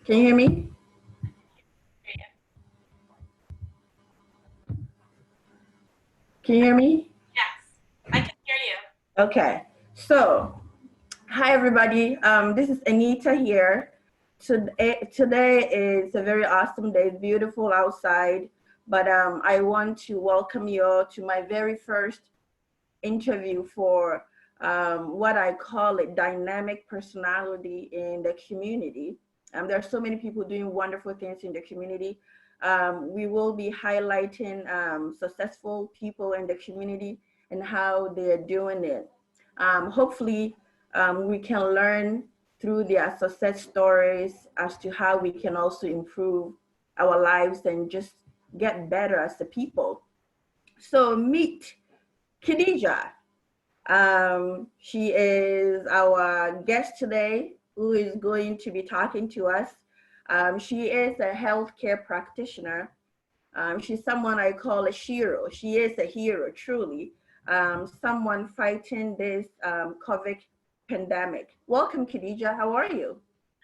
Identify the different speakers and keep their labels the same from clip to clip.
Speaker 1: Can you hear me? Can you hear me?
Speaker 2: Yes, I can hear you.
Speaker 1: Okay. So, hi everybody. This is Anita here. Today is a very awesome day. It's beautiful outside, but I want to welcome you all to my very first interview for what I call it dynamic personality in the community. There are so many people doing wonderful things in the community. We will be highlighting successful people in the community and how they're doing it. Hopefully, we can learn through their success stories as to how we can also improve our lives and just get better as a people. So meet Khadija. She is our guest today who is going to be talking to us. She is a healthcare practitioner. She's someone I call a hero. She is a hero, truly. Someone fighting this COVID pandemic. Welcome, Khadija. How are you?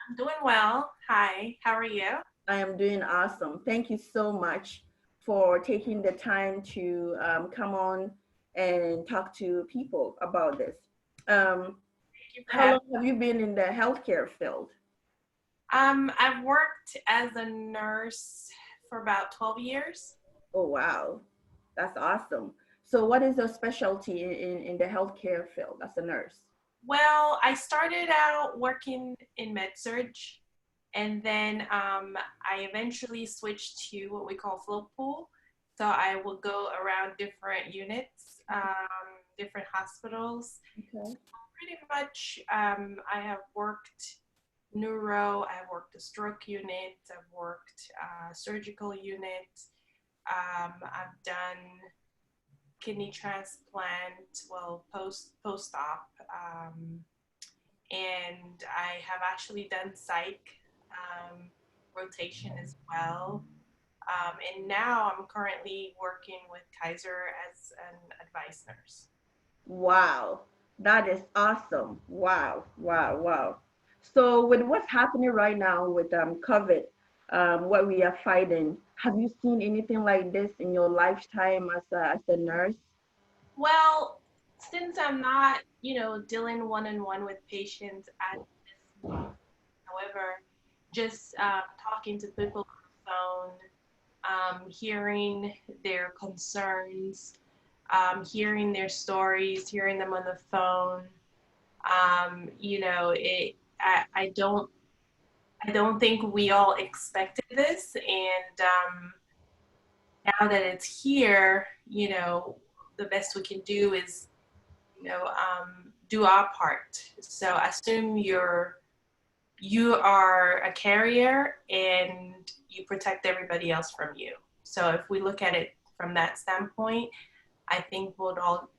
Speaker 2: I'm doing well. Hi, how are you?
Speaker 1: I am doing awesome. Thank you so much for taking the time to come on and talk to people about this. Um,
Speaker 2: Thank you for
Speaker 1: how
Speaker 2: having
Speaker 1: long have you been in the healthcare field?
Speaker 2: I've worked as a nurse for about 12 years.
Speaker 1: Oh, wow. That's awesome. So, what is your specialty in the healthcare field as a nurse?
Speaker 2: Well, I started out working in med surge, and then I eventually switched to what we call float pool. So I will go around different units, different hospitals.
Speaker 1: Okay.
Speaker 2: Pretty much, I have worked neuro, I've worked a stroke unit, I've worked surgical unit, I've done kidney transplant, well, post-op, and I have actually done psych rotation as well. And now I'm currently working with Kaiser as an advice nurse.
Speaker 1: Wow. That is awesome. Wow. Wow. Wow. So, with what's happening right now with COVID, what we are fighting, have you seen anything like this in your lifetime as a nurse?
Speaker 2: Well, since I'm not, dealing one-on-one with patients at this moment, however, just talking to people on the phone, hearing their concerns, hearing their stories, hearing them on the phone, I don't think we all expected this, and now that it's here, the best we can do is do our part. So assume you are a carrier and you protect everybody else from you. So if we look at it from that standpoint, I think we'll all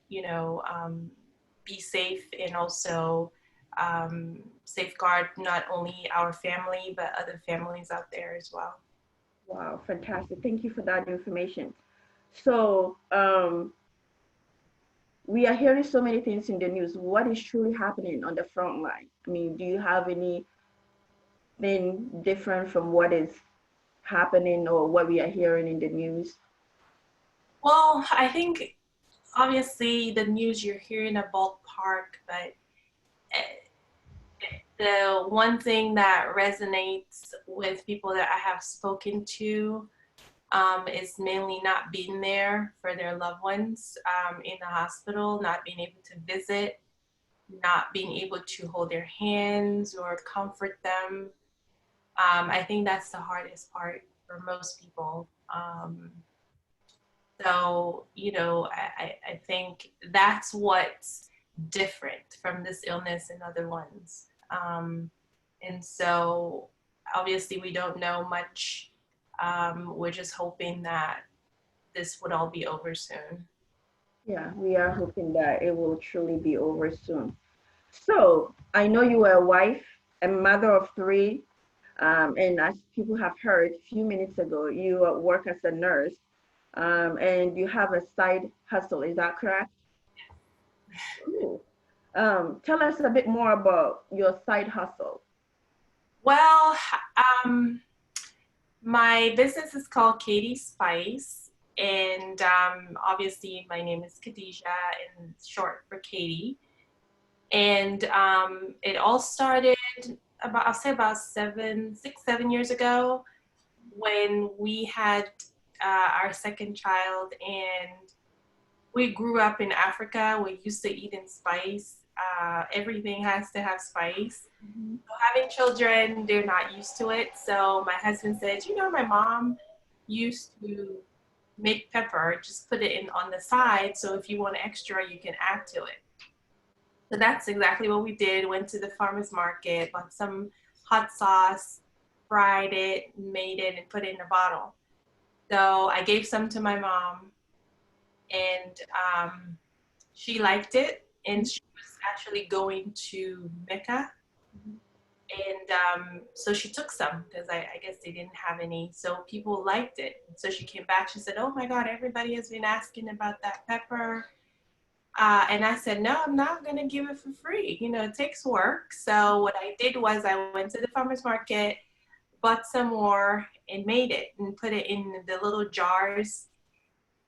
Speaker 2: be safe and also safeguard not only our family but other families out there as well.
Speaker 1: Wow, fantastic. Thank you for that information. So, we are hearing so many things in the news. What is truly happening on the front line? I mean, do you have anything different from what is happening or what we are hearing in the news?
Speaker 2: Well, I think obviously the news you're hearing a ballpark, but the one thing that resonates with people that I have spoken to is mainly not being there for their loved ones in the hospital, not being able to visit, not being able to hold their hands or comfort them. I think that's the hardest part for most people. I think that's what's different from this illness and other ones. And so obviously we don't know much. We're just hoping that this would all be over soon.
Speaker 1: Yeah, we are hoping that it will truly be over soon. So, I know you are a wife, a mother of three, and as people have heard a few minutes ago, you work as a nurse, and you have a side hustle. Is that correct? Cool. Tell us a bit more about your side hustle.
Speaker 2: Well, um, my business is called Katie Spice, and obviously my name is Khadija, and short for Katie. And it all started about, I'll say about 6, 7 years ago when we had our second child, and we grew up in Africa. We used to eat in spice. Everything has to have spice.
Speaker 1: Mhm.
Speaker 2: So having children, they're not used to it. So my husband said, you know, my mom used to make pepper, just put it in on the side. So if you want extra, you can add to it. So that's exactly what we did. Went to the farmer's market, bought some hot sauce, fried it, made it, and put it in a bottle. So I gave some to my mom, and she liked it. And she was actually going to Mecca. And so she took some because I guess they didn't have any. So people liked it. So she came back. She said, "Oh my God, everybody has been asking about that pepper." And I said, "No, I'm not going to give it for free. You know, it takes work." So what I did was I went to the farmer's market, bought some more, and made it and put it in the little jars.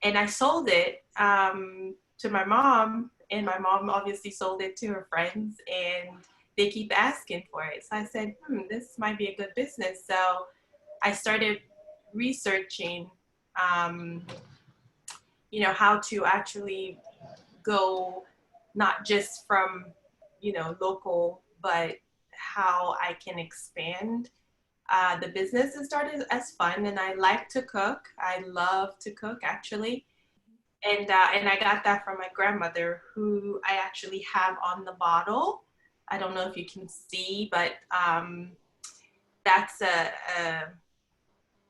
Speaker 2: And I sold it to my mom, and my mom obviously sold it to her friends, and they keep asking for it. So I said, this might be a good business. So I started researching, um, how to actually go not just from, local, but how I can expand the business. It started as fun, and I like to cook. I love to cook, actually. And I got that from my grandmother, who I actually have on the bottle. I don't know if you can see, but that's a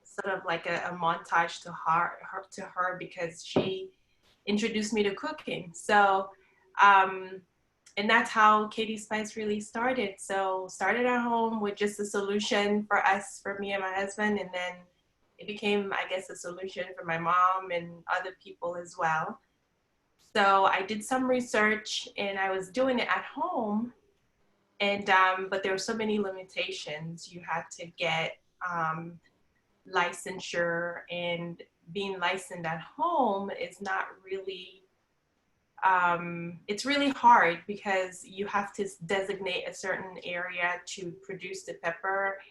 Speaker 2: sort of like a montage to her because she introduced me to cooking. So, um, and that's how Katie Spice really started. So started at home with just a solution for us, for me and my husband, and then it became, I guess, a solution for my mom and other people as well. So I did some research, and I was doing it at home, and but there were so many limitations. You had to get um, licensure, and being licensed at home is not really. It's really hard because you have to designate a certain area to produce the pepper.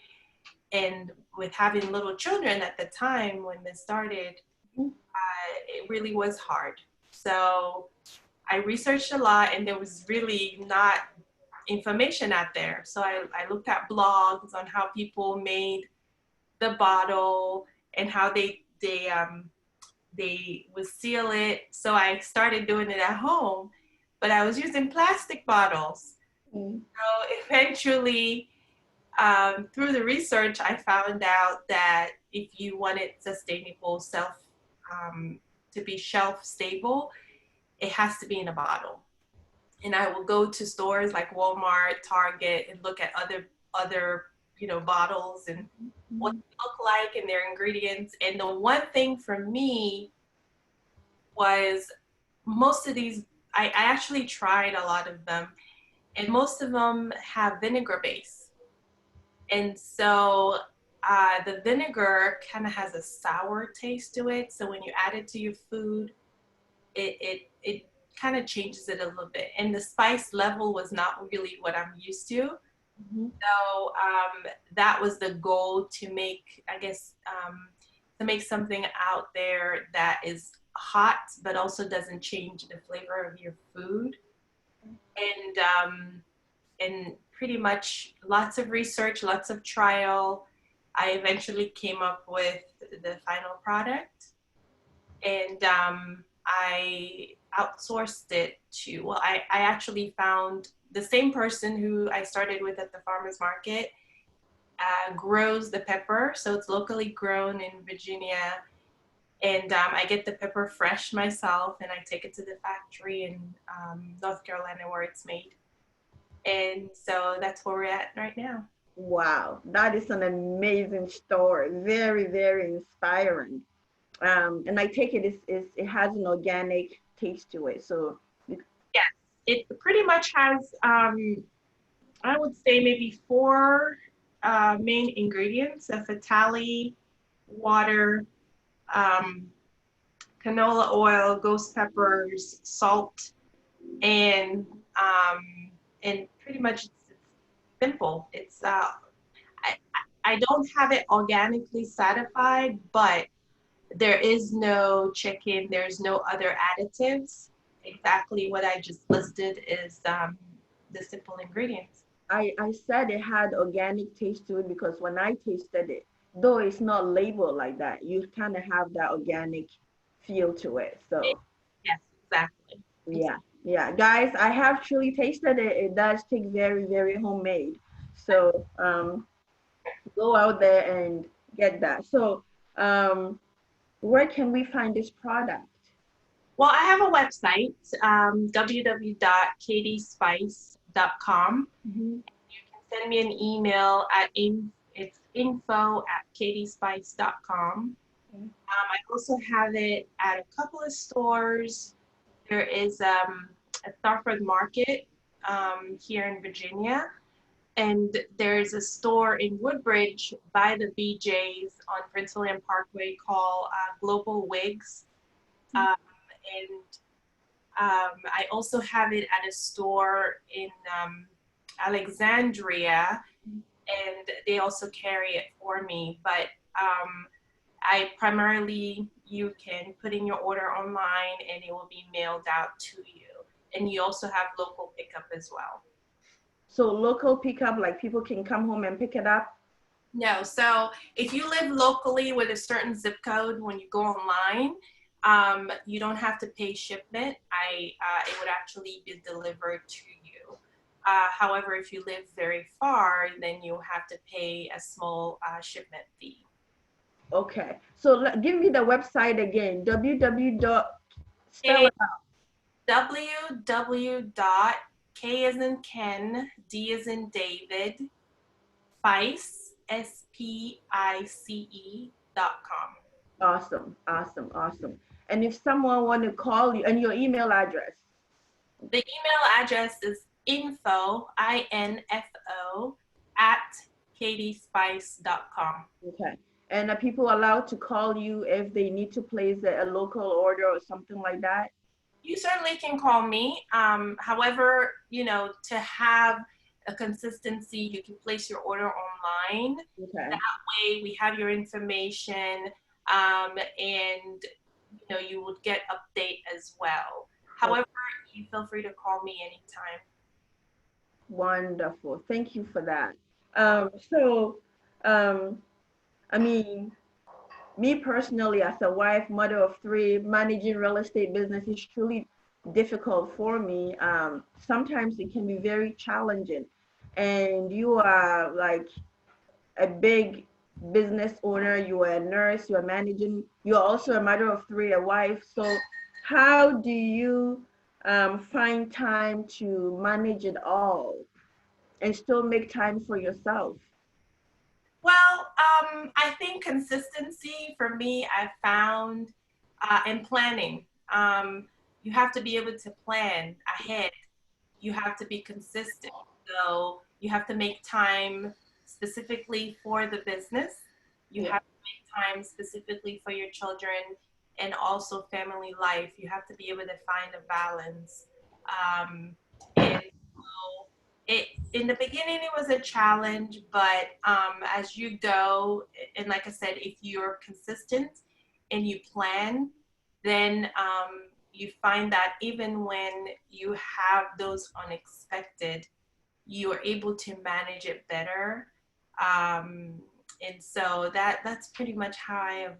Speaker 2: And with having little children at the time when this started, it really was hard. So I researched a lot, and there was really not information out there. So I looked at blogs on how people made the bottle and how they would seal it. So I started doing it at home, but I was using plastic bottles.
Speaker 1: Mm.
Speaker 2: So eventually, through the research, I found out that if you wanted sustainable to be shelf stable, it has to be in a bottle. And I will go to stores like Walmart, Target, and look at other bottles and what they look like and their ingredients. And the one thing for me was most of these, I actually tried a lot of them, and most of them have vinegar base. And so the vinegar kind of has a sour taste to it. So when you add it to your food, it kind of changes it a little bit. And the spice level was not really what I'm used to.
Speaker 1: Mhm.
Speaker 2: So that was the goal, to make, I guess, to make something out there that is hot, but also doesn't change the flavor of your food. And pretty much lots of research, lots of trial. I eventually came up with the final product, and I outsourced it to, well, I actually found the same person who I started with at the farmer's market grows the pepper. So it's locally grown in Virginia. And I get the pepper fresh myself, and I take it to the factory in North Carolina where it's made. And so that's where we're at right now.
Speaker 1: Wow, that is an amazing story. Very, very inspiring. And I take it has an organic taste to it. So,
Speaker 2: Yes, it pretty much has, I would say maybe four. main ingredients: a fatali, water, um, canola oil, ghost peppers, salt, and pretty much it's simple. I, I don't have it organically certified, but there is no chicken, there's no other additives. Exactly what I just listed is the simple ingredients.
Speaker 1: I said it had organic taste to it because when I tasted it, though it's not labeled like that, you kind of have that organic feel to it. So
Speaker 2: Yes, exactly.
Speaker 1: yeah, yeah, guys, I have truly tasted it. It does taste very, very homemade. So go out there and get that. So where can we find this product?
Speaker 2: Well, I have a website, www.katiespice.com.
Speaker 1: Mhm.
Speaker 2: You can send me an email at it's info@katiespice.com. I also have it at a couple of stores. There is a Starford Market here in Virginia, and there's a store in Woodbridge by the BJ's on Prince William Parkway called Global Wigs. Um, and I also have it at a store in Alexandria, and they also carry it for me. But I primarily, you can put in your order online and it will be mailed out to you. And you also have local pickup as well.
Speaker 1: So local pickup, like people can come home and pick it up.
Speaker 2: No, so if you live locally with a certain zip code, when you go online, you don't have to pay shipment. It would actually be delivered to you. However, if you live very far, then you have to pay a small shipment fee.
Speaker 1: Okay. So give me the website again. www dot spell
Speaker 2: Okay,
Speaker 1: it out.
Speaker 2: www.k as in Ken, D as in David, Spice, SPICE.com.
Speaker 1: Awesome. Awesome. Awesome. And if someone want to call you and your email address.
Speaker 2: The email address is info, at katiespice.com.
Speaker 1: Okay. And are people allowed to call you if they need to place a local order or something like that?
Speaker 2: You certainly can call me. However, to have a consistency, you can place your order online.
Speaker 1: Okay.
Speaker 2: That way, we have your information, and you would get update as well.
Speaker 1: Oh,
Speaker 2: However, you feel free to call me anytime.
Speaker 1: wonderful. Thank you for that. So, um, I mean, me personally, as a wife, mother of three, managing real estate business is truly difficult for me. Sometimes it can be very challenging. And you are like a big business owner, you are a nurse, you are managing, you're also a mother of three, a wife. So, how do you find time to manage it all and still make time for yourself?
Speaker 2: Well, I think consistency for me, I found in planning. You have to be able to plan ahead. You have to be consistent. So you have to make time specifically for the business. You
Speaker 1: Yeah.
Speaker 2: have to make time specifically for your children and also family life. You have to be able to find a balance. And so it in the beginning it was a challenge, but as you go, and like I said, if you're consistent and you plan, then you find that even when you have those unexpected, you are able to manage it better. um, and so that's pretty much how I have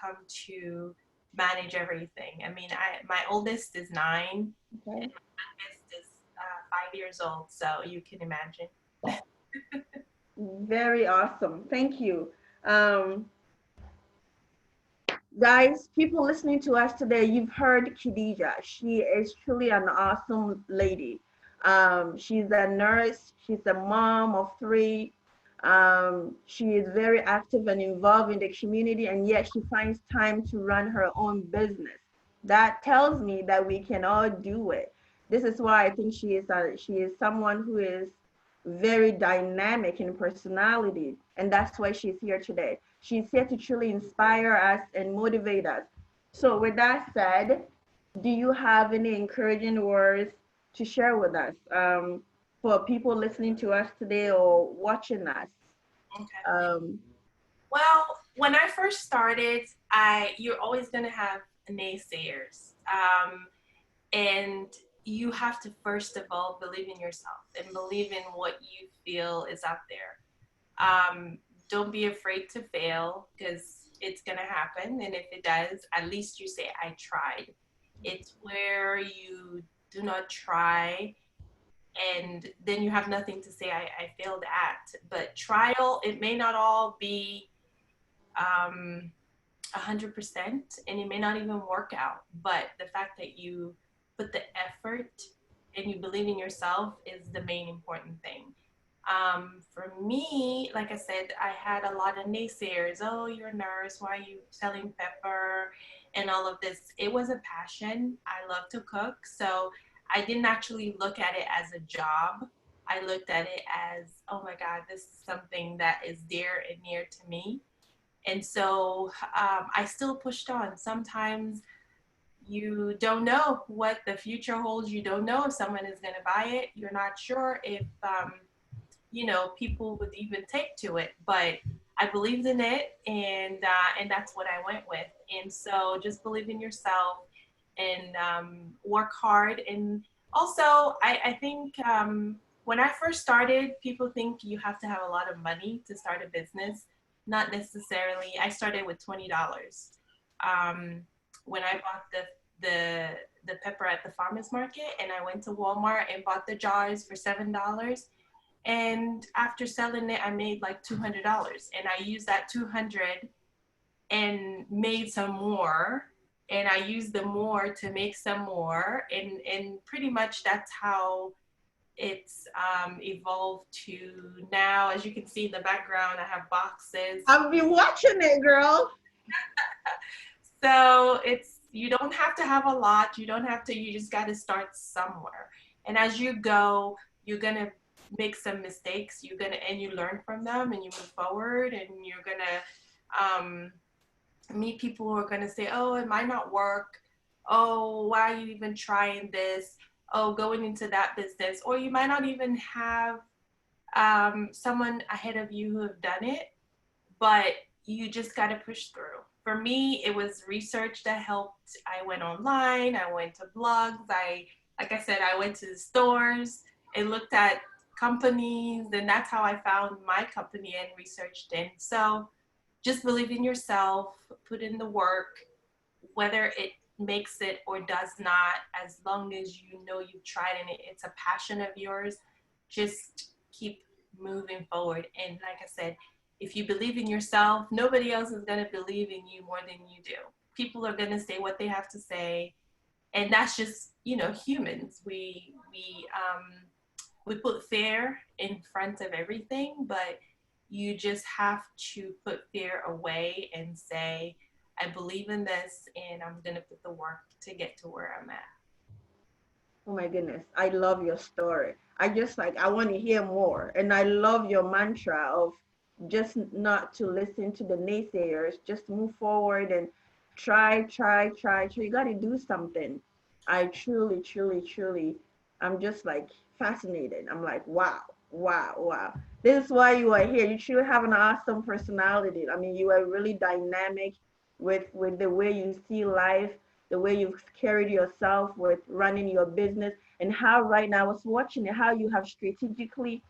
Speaker 2: come to manage everything. I mean, my oldest is 9,
Speaker 1: Okay.
Speaker 2: is 5 years old, so you can imagine.
Speaker 1: Very awesome. Thank you. Um, Guys, people listening to us today, you've heard Khadija. She is truly an awesome lady. She's a nurse, she's a mom of three. She is very active and involved in the community, and yet she finds time to run her own business. That tells me that we can all do it. This is why I think she is someone who is very dynamic in personality. And that's why she's here today. She's here to truly inspire us and motivate us. So, with that said, do you have any encouraging words to share with us for people listening to us today or watching us?
Speaker 2: Okay.
Speaker 1: Um,
Speaker 2: Well, when I first started, you're always gonna have naysayers, and you have to first of all believe in yourself and believe in what you feel is out there. Don't be afraid to fail because it's gonna happen, and if it does, at least you say I tried. It's where you do not try and then you have nothing to say I failed at. But trial, it may not all be 100% and it may not even work out, but the fact that you put the effort and you believe in yourself is the main important thing. For me, like I said, I had a lot of naysayers. Oh, you're a nurse, why are you selling pepper and all of this? It was a passion. I love to cook, so I didn't actually look at it as a job. I looked at it as, oh my God, this is something that is dear and near to me. And so I still pushed on. Sometimes you don't know what the future holds. You don't know if someone is going to buy it. You're not sure if, people would even take to it. But I believed in it, and that's what I went with. And so just believe in yourself and work hard. And also, I think when I first started, people think you have to have a lot of money to start a business. Not necessarily. I started with $20. Um, when I bought the pepper at the farmers market, and I went to Walmart and bought the jars for $7. And after selling it, I made like $200, and I used that 200 and made some more, and I used the more to make some more, and pretty much that's how it's evolved to now. As you can see in the background, I have boxes.
Speaker 1: I've been watching it, girl.
Speaker 2: So it's, you don't have to have a lot. You don't have to, you just got to start somewhere. And as you go, you're going to make some mistakes. And you learn from them and you move forward, and you're going to meet people who are going to say, oh, it might not work. Oh, why are you even trying this? Oh, going into that business. Or you might not even have someone ahead of you who have done it, but you just got to push through. For me, it was research that helped. I went online, I went to blogs, like I said, I went to the stores and looked at companies, and that's how I found my company and researched in. So just believe in yourself, put in the work, whether it makes it or does not, as long as you know you've tried and it's a passion of yours, just keep moving forward. And like I said, if you believe in yourself, nobody else is going to believe in you more than you do. People are going to say what they have to say, and that's just, humans. We put fear in front of everything, but you just have to put fear away and say, I believe in this, and I'm going to put the work to get to where I'm at.
Speaker 1: Oh my goodness, I love your story. I want to hear more. And I love your mantra of just not to listen to the naysayers, just move forward and try, try, try. So you got to do something. I truly, truly, truly, I'm just like fascinated. I'm like, wow, wow, wow. This is why you are here. You truly have an awesome personality. I mean, you are really dynamic with the way you see life, the way you've carried yourself with running your business, and how right now I was watching it, how you have strategically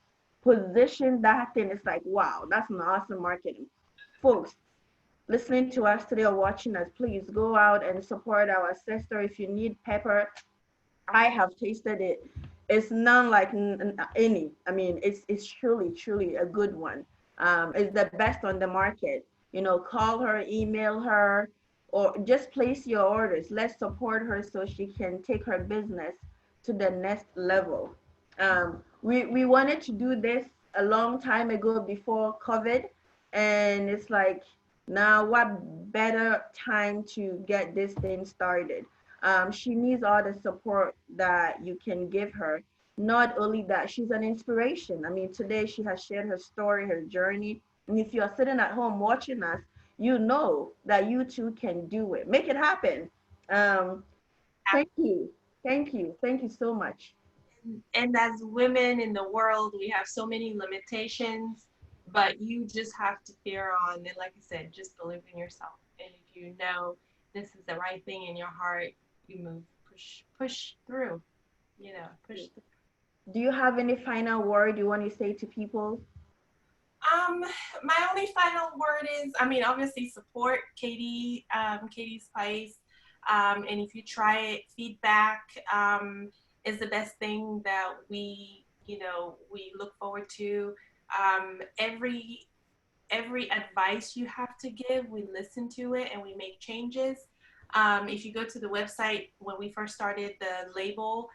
Speaker 1: positioned that thing. It's like, wow, that's an awesome marketing. Folks, listening to us today or watching us, please go out and support our sister. If you need pepper, I have tasted it. It's none like any. I mean, it's truly, truly a good one. It's the best on the market. Call her, email her, or just place your orders. Let's support her so she can take her business to the next level. We wanted to do this a long time ago before COVID, and it's like now what better time to get this thing started? She needs all the support that you can give her. Not only that, she's an inspiration. I mean, today she has shared her story, her journey. And if you're sitting at home watching us, you know that you too can do it. Make it happen. Um, thank you. Thank you. Thank you so much.
Speaker 2: And as women in the world, we have so many limitations, but you just have to fear on. And like I said, just believe in yourself. And if you know this is the right thing in your heart, you move, push through, push through.
Speaker 1: Do you have any final word you want to say to people?
Speaker 2: Um, my only final word is, I mean, obviously support Katie, Katie Spice. And if you try it, feedback is the best thing that we look forward to. Every advice you have to give, we listen to it and we make changes. If you go to the website, when we first started, the label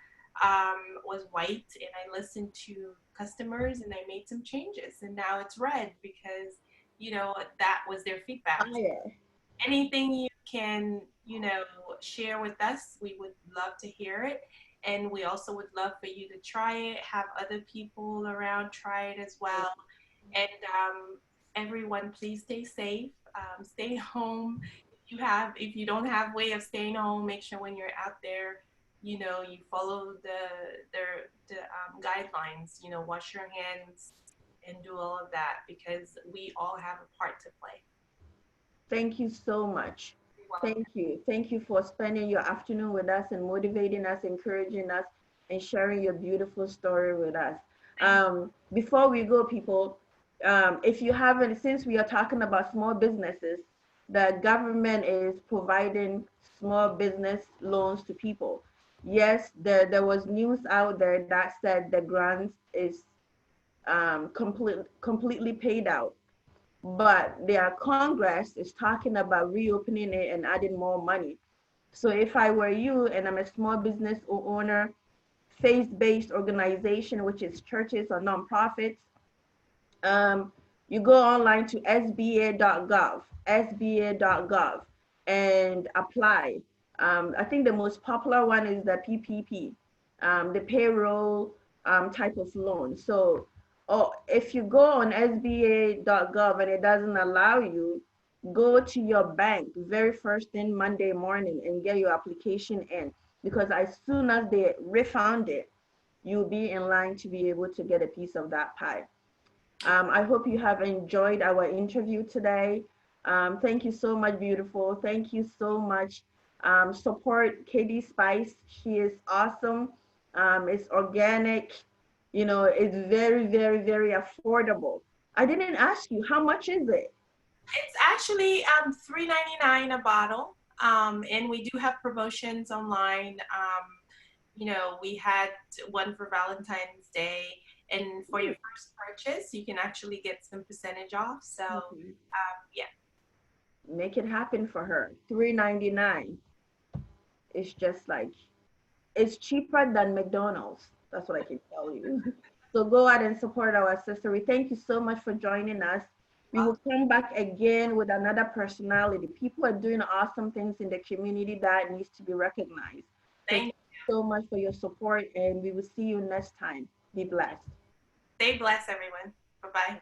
Speaker 2: was white, and I listened to customers and I made some changes, and now it's red because that was their feedback.
Speaker 1: Fire.
Speaker 2: Anything you can share with us, we would love to hear it. And we also would love for you to try it, have other people around try it as well. And everyone, please stay safe. Stay home. If you don't have way of staying home, make sure when you're out there, you follow the guidelines. Wash your hands and do all of that, because we all have a part to play.
Speaker 1: Thank you so much.
Speaker 2: You're welcome.
Speaker 1: Thank you. Thank you for spending your afternoon with us and motivating us, encouraging us, and sharing your beautiful story with us. Before we go, people, if you haven't, since we are talking about small businesses, the government is providing small business loans to people. Yes, there was news out there that said the grants is completely paid out, but their Congress is talking about reopening it and adding more money. So if I were you and I'm a small business owner, faith-based organization, which is churches or nonprofits, um, you go online to sba.gov, and apply. I think the most popular one is the PPP, the payroll type of loan. So, if you go on sba.gov and it doesn't allow you, go to your bank very first thing Monday morning and get your application in, because as soon as they refund it, you'll be in line to be able to get a piece of that pie. I hope you have enjoyed our interview today. Thank you so much, beautiful. Thank you so much. Support Katie Spice. She is awesome. It's organic. It's very, very, very affordable. I didn't ask you, how much is it?
Speaker 2: It's actually $3.99 a bottle, and we do have promotions online. We had one for Valentine's Day, and for your first purchase, you can actually get some percentage off. So, yeah.
Speaker 1: Make it happen for her. $3.99. It's just like, it's cheaper than McDonald's. That's what I can tell you. So go out and support our sister. We thank you so much for joining us. We will come back again with another personality. People are doing awesome things in the community that needs to be recognized. So thank you so much for your support, and we will see you next time. Be blessed.
Speaker 2: Stay blessed, everyone. Bye-bye.